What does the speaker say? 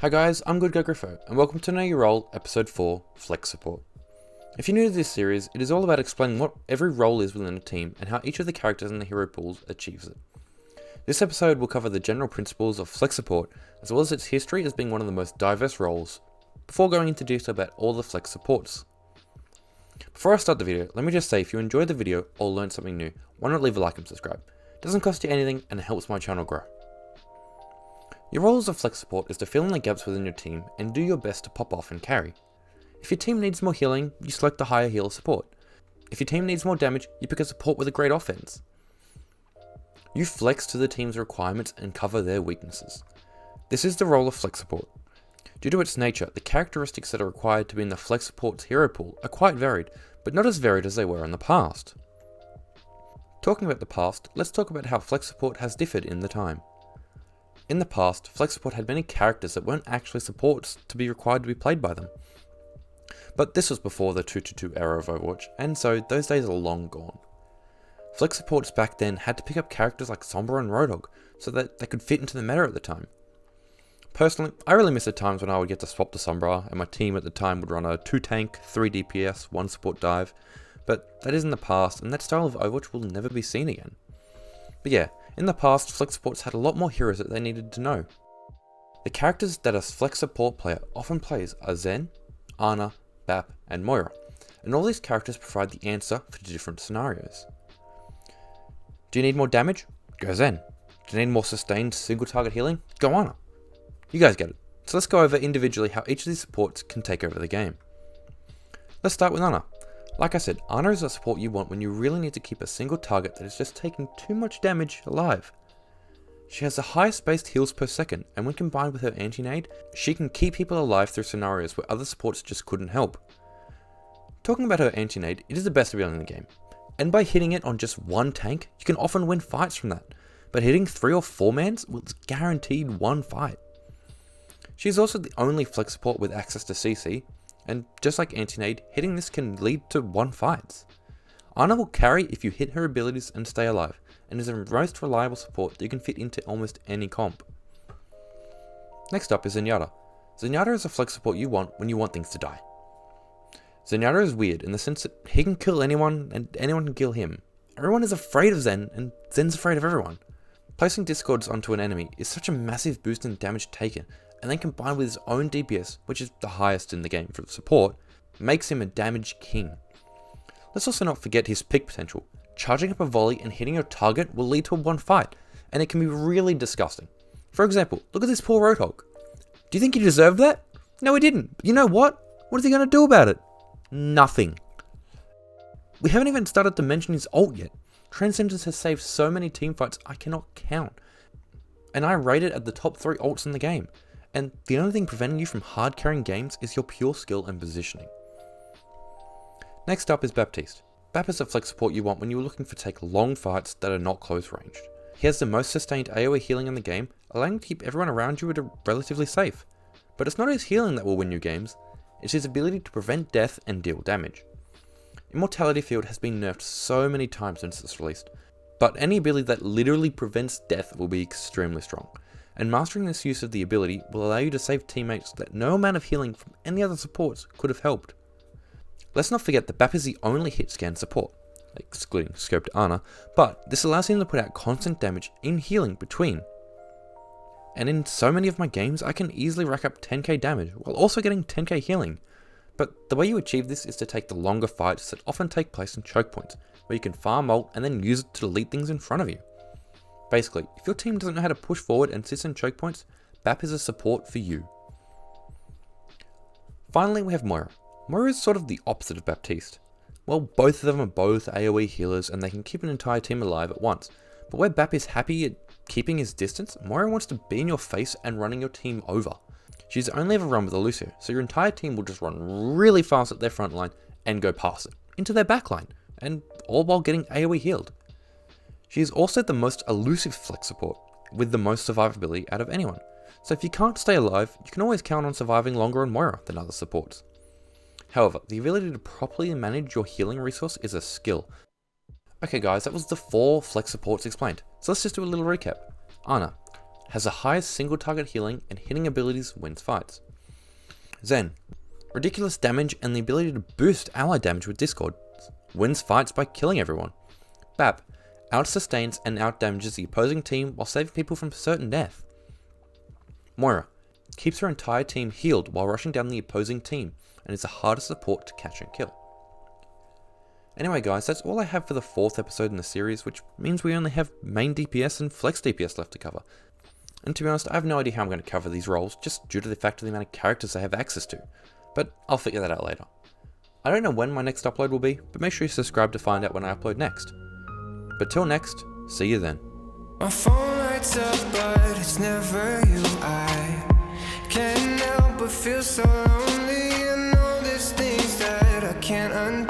Hi guys, I'm Good Guy Griffo, and welcome to Know Your Role, Episode 4, Flex Support. If you're new to this series, it is all about explaining what every role is within a team and how each of the characters in the hero pools achieves it. This episode will cover the general principles of Flex Support, as well as its history as being one of the most diverse roles, before going into detail about all the Flex Supports. Before I start the video, let me just say if you enjoyed the video or learned something new, why not leave a like and subscribe? It doesn't cost you anything and it helps my channel grow. Your role as a flex support is to fill in the gaps within your team and do your best to pop off and carry. If your team needs more healing, you select a higher healer support. If your team needs more damage, you pick a support with a great offense. You flex to the team's requirements and cover their weaknesses. This is the role of flex support. Due to its nature, the characteristics that are required to be in the flex support's hero pool are quite varied, but not as varied as they were in the past. Talking about the past, let's talk about how flex support has differed in the time. In the past, Flex Support had many characters that weren't actually supports to be required to be played by them. But this was before the 2-2 era of Overwatch, and so those days are long gone. Flex Supports back then had to pick up characters like Sombra and Roadhog, so that they could fit into the meta at the time. Personally, I really miss the times when I would get to swap to Sombra, and my team at the time would run a 2 tank, 3 DPS, 1 support dive, but that is in the past, and that style of Overwatch will never be seen again. But yeah, in the past, Flex Supports had a lot more heroes that they needed to know. The characters that a Flex Support player often plays are Zen, Ana, Bap, and Moira, and all these characters provide the answer for different scenarios. Do you need more damage? Go Zen. Do you need more sustained single target healing? Go Ana. You guys get it. So let's go over individually how each of these supports can take over the game. Let's start with Ana. Like I said, Ana is a support you want when you really need to keep a single target that is just taking too much damage alive. She has the highest based heals per second, and when combined with her anti-nade, she can keep people alive through scenarios where other supports just couldn't help. Talking about her anti-nade, it is the best ability in the game, and by hitting it on just one tank, you can often win fights from that, but hitting 3 or 4 mans, well, it's guaranteed one fight. She is also the only flex support with access to CC, and just like anti-nade, hitting this can lead to one fights. Ana will carry if you hit her abilities and stay alive, and is the most reliable support that you can fit into almost any comp. Next up is Zenyatta. Zenyatta is a flex support you want when you want things to die. Zenyatta is weird in the sense that he can kill anyone and anyone can kill him. Everyone is afraid of Zen, and Zen's afraid of everyone. Placing discords onto an enemy is such a massive boost in damage taken, and then combined with his own DPS, which is the highest in the game for support, makes him a damage king. Let's also not forget his pick potential. Charging up a volley and hitting your target will lead to a one fight, and it can be really disgusting. For example, look at this poor Roadhog. Do you think he deserved that? No, he didn't. But you know what? What is he going to do about it? Nothing. We haven't even started to mention his ult yet. Transcendence has saved so many teamfights I cannot count, and I rate it at the top 3 ults in the game. And the only thing preventing you from hard carrying games is your pure skill and positioning. Next up is Baptiste. Bap is a flex support you want when you're looking for take long fights that are not close ranged. He has the most sustained AoE healing in the game, allowing you to keep everyone around you relatively safe. But it's not his healing that will win you games, it's his ability to prevent death and deal damage. Immortality Field has been nerfed so many times since it's released, but any ability that literally prevents death will be extremely strong. And mastering this use of the ability will allow you to save teammates that no amount of healing from any other supports could have helped. Let's not forget that Bap is the only hit scan support, excluding scoped Ana, but this allows him to put out constant damage in healing between. And in so many of my games, I can easily rack up 10k damage while also getting 10k healing. But the way you achieve this is to take the longer fights that often take place in choke points, where you can farm ult and then use it to delete things in front of you. Basically, if your team doesn't know how to push forward and sits in choke points, Bap is a support for you. Finally, we have Moira. Moira is sort of the opposite of Baptiste. Well, both of them are both AoE healers and they can keep an entire team alive at once. But where Bap is happy at keeping his distance, Moira wants to be in your face and running your team over. She's only ever run with a Lucio, so your entire team will just run really fast at their front line and go past it, into their back line, and all while getting AoE healed. She is also the most elusive flex support, with the most survivability out of anyone. So if you can't stay alive, you can always count on surviving longer on Moira than other supports. However, the ability to properly manage your healing resource is a skill. Okay guys, that was the 4 flex supports explained. So let's just do a little recap. Ana. has the highest single target healing and hitting abilities wins fights. Zen, ridiculous damage and the ability to boost ally damage with Discord, wins fights by killing everyone. Bap, out-sustains and out-damages the opposing team while saving people from certain death. Moira, keeps her entire team healed while rushing down the opposing team and is the hardest support to catch and kill. Anyway guys, that's all I have for the 4th episode in the series, which means we only have main DPS and flex DPS left to cover. And to be honest, I have no idea how I'm going to cover these roles, just due to the fact of the amount of characters I have access to, but I'll figure that out later. I don't know when my next upload will be, but make sure you subscribe to find out when I upload next. But till next, see you then. My phone lights up, but it's never you. I can't help but feel so lonely, and all these things that I can't undo.